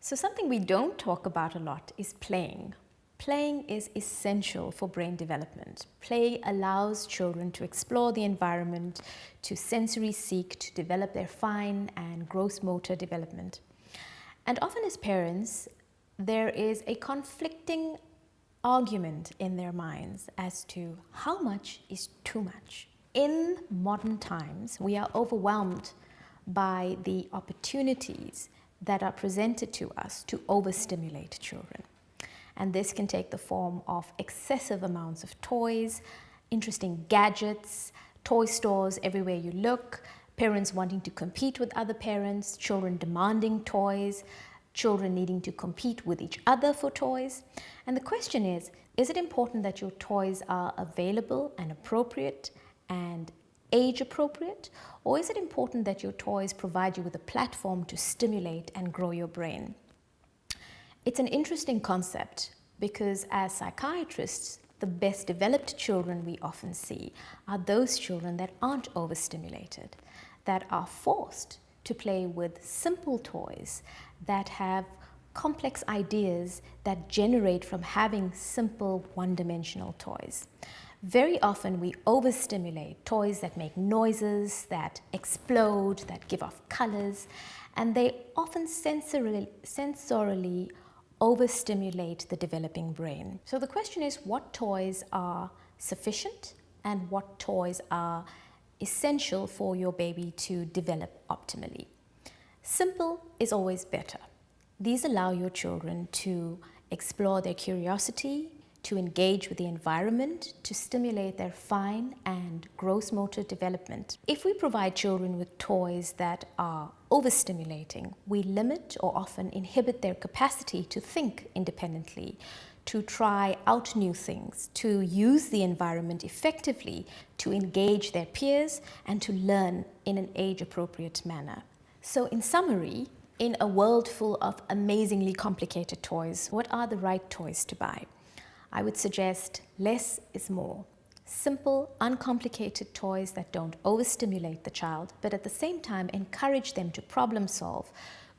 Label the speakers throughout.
Speaker 1: So something we don't talk about a lot is playing. Playing is essential for brain development. Play allows children to explore the environment, to sensory seek, to develop their fine and gross motor development. And often as parents, there is a conflicting argument in their minds as to how much is too much. In modern times, we are overwhelmed by the opportunities that are presented to us to overstimulate children. And this can take the form of excessive amounts of toys, interesting gadgets, toy stores everywhere you look, parents wanting to compete with other parents, children demanding toys, children needing to compete with each other for toys. And the question is it important that your toys are available and appropriate and age appropriate? Or is it important that your toys provide you with a platform to stimulate and grow your brain? It's an interesting concept because as psychiatrists, the best developed children we often see are those children that aren't overstimulated, that are forced to play with simple toys, that have complex ideas that generate from having simple one-dimensional toys. Very often we overstimulate toys that make noises, that explode, that give off colors, and they often sensorily overstimulate the developing brain. So the question is, what toys are sufficient and what toys are essential for your baby to develop optimally? Simple is always better. These allow your children to explore their curiosity, to engage with the environment, to stimulate their fine and gross motor development. If we provide children with toys that are overstimulating, we limit or often inhibit their capacity to think independently, to try out new things, to use the environment effectively, to engage their peers, and to learn in an age-appropriate manner. So in summary, in a world full of amazingly complicated toys, what are the right toys to buy? I would suggest less is more. Simple, uncomplicated toys that don't overstimulate the child, but at the same time encourage them to problem solve.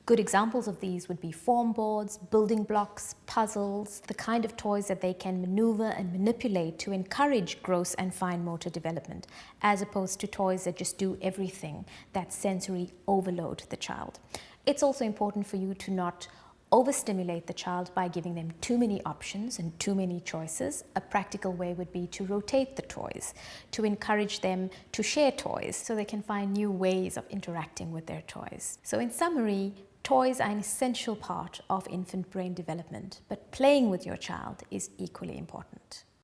Speaker 1: Good examples of these would be form boards, building blocks, puzzles, the kind of toys that they can maneuver and manipulate to encourage gross and fine motor development, as opposed to toys that just do everything, that sensory overload the child. It's also important for you to not overstimulate the child by giving them too many options and too many choices. A practical way would be to rotate the toys, to encourage them to share toys so they can find new ways of interacting with their toys. So in summary, toys are an essential part of infant brain development, but playing with your child is equally important.